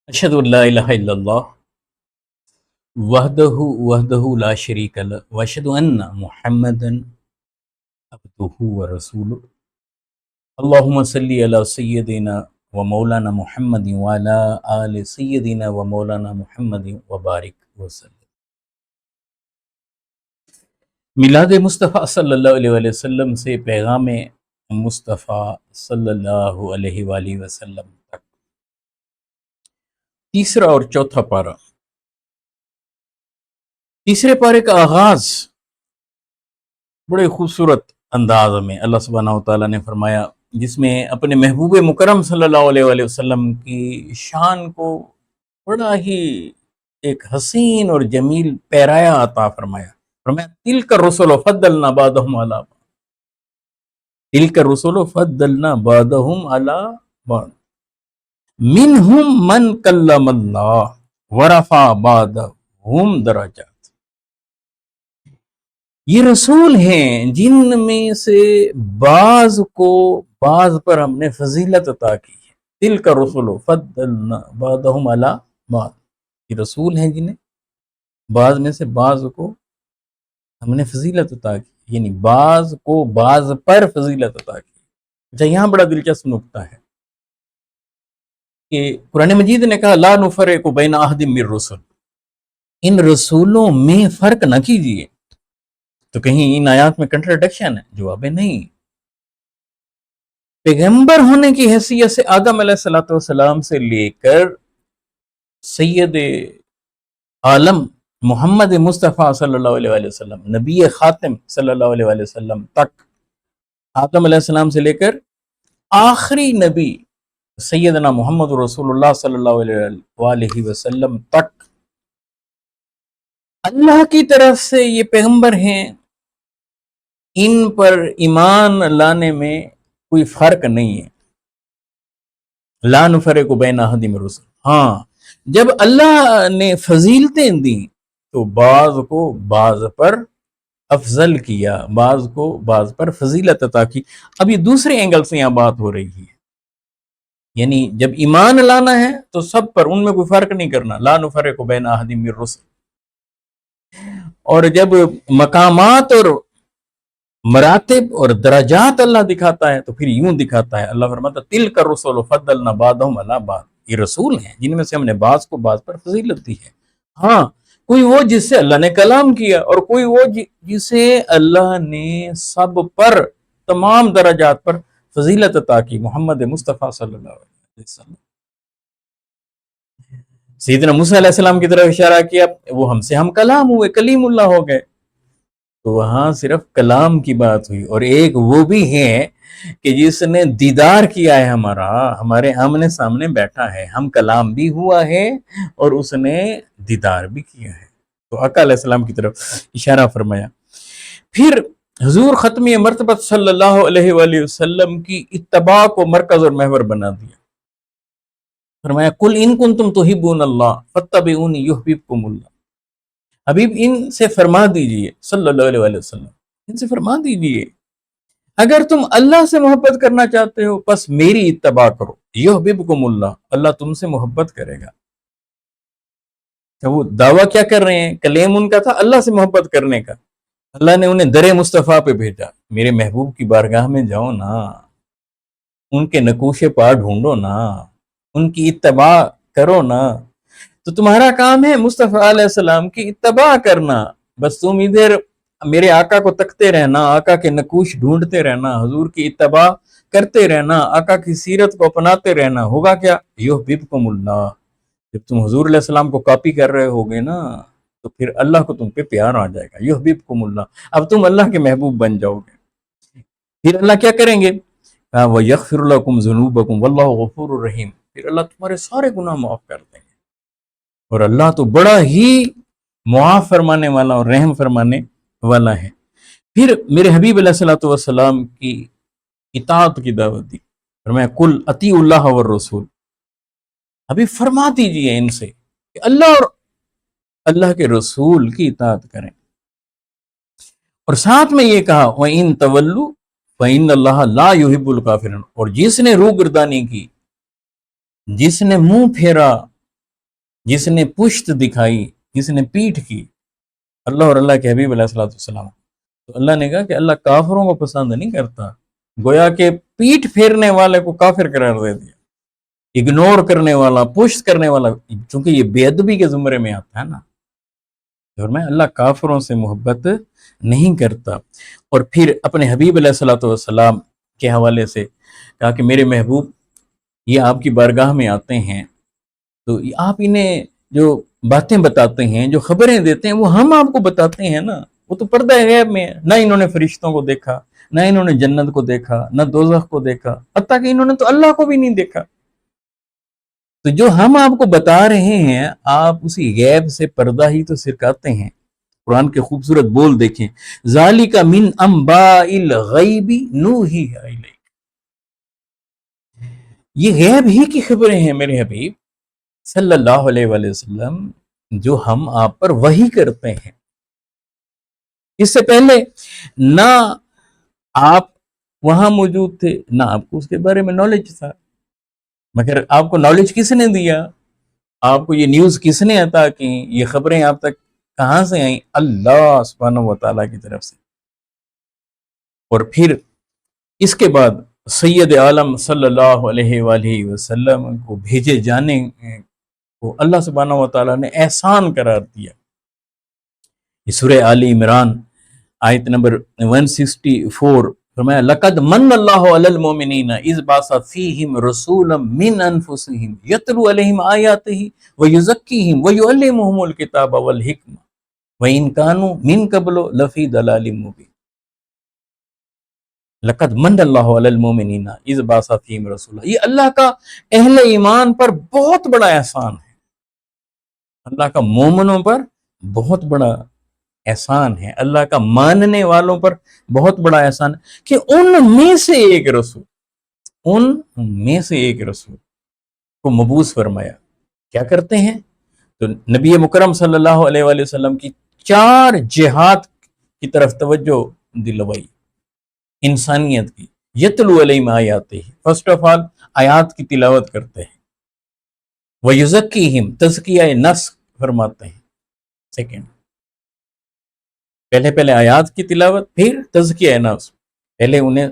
اشہد ان لا الہ الا اللہ وحدہ وحدہ لا شریک لہ واشہد ان محمدا عبدہ ورسولہ اللہم صلی علی سیدنا و مولانا محمد وعلی آل سیدنا و مولانا محمد وبارک وسلم۔ میلاد مصطفیٰ صلی اللہ علیہ وآلہ وسلم سے پیغام مصطفیٰ صلی اللہ علیہ وآلہ وسلم تک تیسرا اور چوتھا پارہ۔ تیسرے پارے کا آغاز بڑے خوبصورت انداز میں اللہ سبحانہ وتعالیٰ نے فرمایا، جس میں اپنے محبوب مکرم صلی اللہ علیہ وآلہ وسلم کی شان کو بڑا ہی ایک حسین اور جمیل پیرایا عطا فرمایا۔ فرمایا تلک الرسل فضلنا بعضهم علی بعض، تلک الرسل فضلنا بعضهم علی بعض منہم من کلم اللہ ورفع بعضهم درجات۔ یہ رسول ہیں جن میں سے بعض کو بعض پر ہم نے فضیلت عطا کی ہے۔ تلک الرسل فضلنا بعضهم علی بعض، یہ رسول ہیں جنہیں بعض میں سے بعض کو ہم نے فضیلت عطا کی، یعنی بعض کو بعض پر فضیلت عطا کی۔ اچھا، یہاں بڑا دلچسپ نکتہ ہے کہ قرآن مجید نے کہا لا نفرق بین احد من الرسل، ان رسولوں میں فرق نہ کیجیے، تو کہیں ان آیات میں کنٹراڈکشن ہے؟ جواب ہے نہیں۔ پیغمبر ہونے کی حیثیت سے آدم علیہ السلام سے لے کر سید عالم محمد مصطفیٰ صلی اللہ علیہ وآلہ وسلم، نبی خاتم صلی اللہ علیہ وآلہ وسلم تک، آدم علیہ السلام سے لے کر آخری نبی سیدنا محمد رسول اللہ صلی اللہ علیہ وآلہ وسلم تک اللہ کی طرف سے یہ پیغمبر ہیں، ان پر ایمان لانے میں کوئی فرق نہیں ہے۔ لا نفرق بین احد من الرسل، ہاں جب اللہ نے فضیلتیں دیں تو بعض کو بعض پر افضل کیا، بعض کو بعض پر فضیلت عطا کی۔ اب یہ دوسرے اینگل سے یہاں بات ہو رہی ہے، یعنی جب ایمان لانا ہے تو سب پر، ان میں کوئی فرق نہیں کرنا، لا نفرق بین احد من الرسل۔ اور جب مقامات اور مراتب اور درجات اللہ دکھاتا ہے تو پھر یوں دکھاتا ہے، اللہ فرماتا تلک الرسل فضلنا بعضهم علی بعض، یہ رسول ہیں جن میں سے ہم نے بعض کو بعض پر فضیلت دی ہے۔ ہاں، کوئی وہ جس سے اللہ نے کلام کیا، اور کوئی وہ جسے اللہ نے سب پر، تمام درجات پر فضیلت عطا کی، محمد مصطفیٰ صلی اللہ علیہ وسلم۔ سیدنا موسیٰ علیہ السلام کی طرف اشارہ کیا، وہ ہم سے ہم کلام ہوئے، کلیم اللہ ہو گئے، تو وہاں صرف کلام کی بات ہوئی۔ اور ایک وہ بھی ہے کہ جس نے دیدار کیا ہے ہمارا، ہمارے آمنے سامنے بیٹھا ہے، ہم کلام بھی ہوا ہے اور اس نے دیدار بھی کیا ہے، تو آقا علیہ السلام کی طرف اشارہ فرمایا۔ پھر حضور ختمی مرتبت صلی اللہ علیہ وآلہ وسلم کی اتباع کو مرکز اور محور بنا دیا۔ فرمایا قل ان کنتم تحبون اللہ فاتبعونی یحببکم اللہ۔ حبیب ان سے فرما دیجئے، صلی اللہ علیہ وآلہ وسلم ان سے فرما دیجئے، اگر تم اللہ سے محبت کرنا چاہتے ہو پس میری اتباع کرو، یحببکم اللہ، اللہ تم سے محبت کرے گا۔ تو وہ دعویٰ کیا کر رہے ہیں؟ کلیم ان کا تھا اللہ سے محبت کرنے کا، اللہ نے انہیں در مصطفیٰ پہ بھیجا، میرے محبوب کی بارگاہ میں جاؤ نا، ان کے نقوش پا ڈھونڈو نا، ان کی اتباع کرو نا، تو تمہارا کام ہے مصطفیٰ علیہ السلام کی اتباع کرنا۔ بس تم ادھر میرے آقا کو تکتے رہنا، آقا کے نقوش ڈھونڈتے رہنا، حضور کی اتباع کرتے رہنا، آقا کی سیرت کو اپناتے رہنا، ہوگا کیا؟ یحببکم اللہ۔ جب تم حضور علیہ السلام کو کاپی کر رہے ہوگے نا تو پھر اللہ کو تم پہ پیار آ جائے گا، یحببکم اللہ، اب تم اللہ کے محبوب بن جاؤ گے۔ پھر اللہ کیا کریں گے؟ وَيَغْفِرُ لَكُمْ ذُنُوبَكُمْ وَاللَّهُ غَفُورٌ رَحِيمٌ، پھر اللہ تمہارے سارے گناہ معاف کر دیں گے، اور اللہ تو بڑا ہی معاف فرمانے والا اور رحم فرمانے والا ہے۔ پھر میرے حبیب علیہ الصلوۃ والسلام کی اطاعت کی دعوت دی، فرمایا قل اطیعوا اللہ والرسول، ابھی فرما دیجئے ان سے کہ اللہ اور اللہ کے رسول کی اطاعت کریں، اور ساتھ میں یہ کہا وَإِن تَوَلُّوا فَإِنَّ اللَّهَ لَا يُحِبُّ الْكَافِرِينَ، اور جس نے روگردانی کی، جس نے منہ پھیرا جس نے پشت دکھائی، جس نے پیٹھ کی اللہ اور اللہ کے حبیب علیہ الصلوۃ والسلام، تو اللہ نے کہا کہ اللہ کافروں کو پسند نہیں کرتا، گویا کہ پیٹھ پھیرنے والے کو کافر قرار دے دیا، اگنور کرنے والا، پشت کرنے والا، چونکہ یہ بے ادبی کے زمرے میں آتا ہے نا، اور میں اللہ کافروں سے محبت نہیں کرتا۔ اور پھر اپنے حبیب علیہ الصلوۃ والسلام کے حوالے سے کہا کہ میرے محبوب یہ آپ کی بارگاہ میں آتے ہیں تو آپ انہیں جو باتیں بتاتے ہیں، جو خبریں دیتے ہیں، وہ ہم آپ کو بتاتے ہیں نا، وہ تو پردہ غیب میں ہے، نہ انہوں نے فرشتوں کو دیکھا، نہ انہوں نے جنت کو دیکھا، نہ دوزخ کو دیکھا، حتیٰ کہ انہوں نے تو اللہ کو بھی نہیں دیکھا۔ تو جو ہم آپ کو بتا رہے ہیں، آپ اسی غیب سے پردہ ہی تو سرکاتے ہیں۔ قرآن کے خوبصورت بول دیکھیں، ذالک من انباء الغیب نوحیہ الیک، یہ غیب ہی کی خبریں ہیں میرے حبیب صلی اللہ علیہ وآلہ وسلم، جو ہم آپ پر وحی کرتے ہیں۔ اس سے پہلے نہ آپ وہاں موجود تھے، نہ آپ کو اس کے بارے میں نالج تھا، مگر آپ کو نالج کس نے دیا؟ آپ کو یہ نیوز کس نے عطا کی؟ یہ خبریں آپ تک کہاں سے آئیں؟ اللہ سبحانہ و تعالیٰ کی طرف سے۔ اور پھر اس کے بعد سید عالم صلی اللہ علیہ وآلہ وسلم کو بھیجے جانے کو اللہ سبحانہ و تعالیٰ نے احسان قرار دیا۔ یہ سورہ آل عمران آیت نمبر 164 فرمایا لقد من اللہ علی المؤمنین اذ بعث فیہم رسولا من انفسہم یتلو علیہم آیاتہ ویزکیہم ویعلمہم الکتاب والحکمہ وإن كانوا من قبل لفی ضلال مبین۔ لقد من اللہ علی المؤمنین اذ بعث فیہم رسولا، یہ اللہ کا اہل ایمان پر بہت بڑا احسان ہے، اللہ کا مومنوں پر بہت بڑا احسان ہے، اللہ کا ماننے والوں پر بہت بڑا احسان ہے کہ ان میں سے ایک رسول کو مبعوث فرمایا۔ کیا کرتے ہیں؟ تو نبی مکرم صلی اللہ علیہ وآلہ وسلم کی 4 جہاد کی طرف توجہ دلوائی انسانیت کی۔ یتلو علیہم آیاتہ، فرسٹ آف آل آیات کی تلاوت کرتے ہیں، ویزکیہم، تزکیہ نفس فرماتے ہیں، سیکنڈ پہلے آیات کی تلاوت، پھر تزکیہ نفس، پہلے انہیں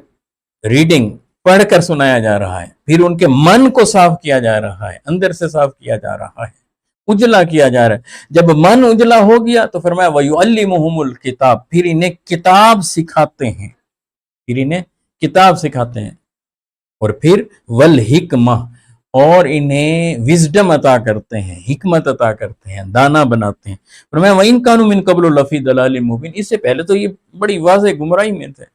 ریڈنگ پڑھ کر سنایا جا رہا ہے، پھر ان کے من کو صاف کیا جا رہا ہے، اندر سے صاف کیا جا رہا ہے، اجلا کیا جا رہا ہے۔ جب من اجلا ہو گیا تو فرمایا وَيُعَلِّمُهُمُ الْكِتَاب، پھر انہیں کتاب سکھاتے ہیں، اور پھر والحکمہ، اور انہیں وزڈم عطا کرتے ہیں، حکمت عطا کرتے ہیں، دانا بناتے ہیں۔ فرمایا وَإِن كَانُوا مِن قَبْلُ لَفِي ضَلَالٍ مُبِينٍ، اس سے پہلے تو یہ بڑی واضح گمراہی میں تھے۔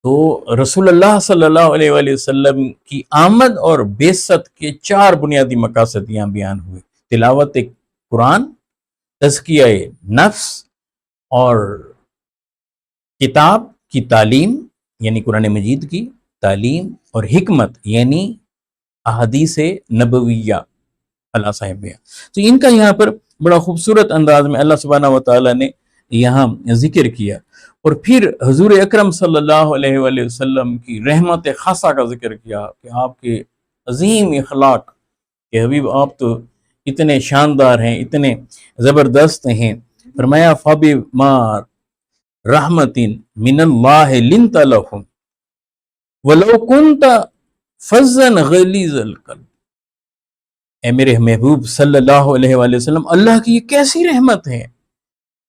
تو رسول اللہ صلی اللہ علیہ وآلہ وسلم کی آمد اور بعثت کے 4 بنیادی مقاصد یہاں بیان ہوئے، تلاوت قرآن، تزکیہ نفس، اور کتاب کی تعلیم یعنی قرآن مجید کی تعلیم، اور حکمت یعنی احادیث نبویہ اللہ صاحبیہ۔ تو ان کا یہاں پر بڑا خوبصورت انداز میں اللہ سبحانہ و تعالیٰ نے یہاں ذکر کیا، اور پھر حضور اکرم صلی اللہ علیہ وآلہ وسلم کی رحمت خاصہ کا ذکر کیا کہ آپ کے عظیم اخلاق، کہ حبیب آپ تو اتنے شاندار ہیں، اتنے زبردست ہیں۔ فرمایا فَبِمَا رَحْمَةٍ مِّنَ اللَّهِ لِنْتَ لَهُمْ وَلَوْ كُنْتَ فَظًّا غَلِيظَ الْقَلْبِ، اے میرے محبوب صلی اللہ علیہ وآلہ وسلم، اللہ کی یہ کیسی رحمت ہے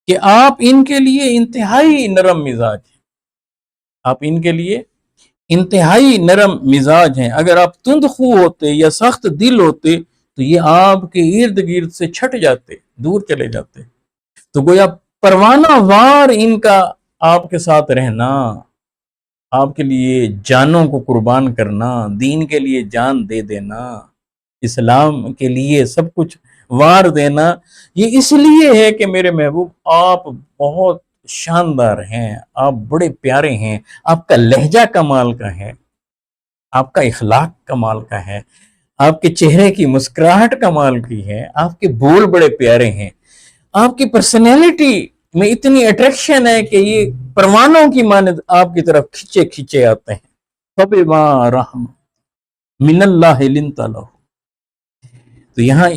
کہ آپ ان کے لیے انتہائی نرم مزاج ہیں، آپ ان کے لیے انتہائی نرم مزاج ہیں۔ اگر آپ تند خو ہوتے یا سخت دل ہوتے تو یہ آپ کے ارد گرد سے چھٹ جاتے، دور چلے جاتے۔ تو گویا پروانہ وار ان کا آپ کے ساتھ رہنا، آپ کے لیے جانوں کو قربان کرنا، دین کے لیے جان دے دینا، اسلام کے لیے سب کچھ وار دینا، یہ اس لیے ہے کہ میرے محبوب آپ بہت شاندار ہیں، آپ بڑے پیارے ہیں، آپ کا لہجہ کمال کا ہے، آپ کا اخلاق کمال کا ہے، آپ کے چہرے کی مسکراہٹ کمال کی ہے، آپ کے بول بڑے پیارے ہیں، آپ کی پرسنالٹی میں اتنی اٹریکشن ہے کہ یہ پروانوں کی مانند آپ کی طرف کھچے آتے ہیں۔ فَبِمَا رَحْمَةٍ مِّنَ اللَّهِ لِنْتَ لَهُمْ، تو یہاں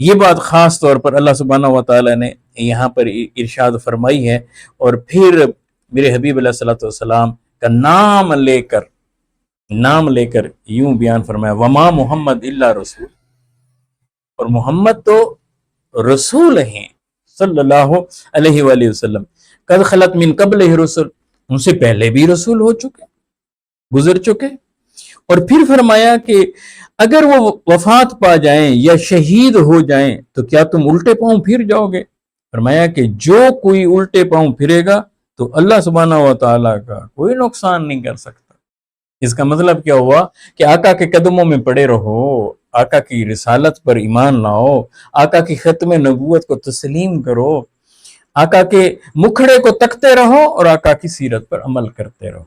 یہ بات خاص طور پر اللہ سبحانہ و تعالیٰ نے یہاں پر ارشاد فرمائی ہے، اور پھر میرے حبیب علیہ الصلوۃ والسلام کا نام لے کر یوں بیان فرمایا، وما محمد الا رسول، اور محمد تو رسول ہیں صلی اللہ علیہ وآلہ وسلم، قد خلت من قبلہ رسل، ان سے پہلے بھی رسول ہو چکے، گزر چکے۔ اور پھر فرمایا کہ اگر وہ وفات پا جائیں یا شہید ہو جائیں تو کیا تم الٹے پاؤں پھر جاؤ گے؟ فرمایا کہ جو کوئی الٹے پاؤں پھرے گا تو اللہ سبحانہ و تعالیٰ کا کوئی نقصان نہیں کر سکتا۔ اس کا مطلب کیا ہوا کہ آقا کے قدموں میں پڑے رہو، آقا کی رسالت پر ایمان لاؤ، آقا کی ختم نبوت کو تسلیم کرو، آقا کے مکھڑے کو تکتے رہو اور آقا کی سیرت پر عمل کرتے رہو۔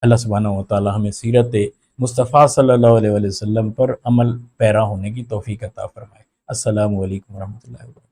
اللہ سبحانہ و تعالی ہمیں سیرت مصطفیٰ صلی اللہ علیہ وسلم پر عمل پیرا ہونے کی توفیق عطا فرمائے۔ السلام علیکم ورحمۃ اللہ وبرکاتہ۔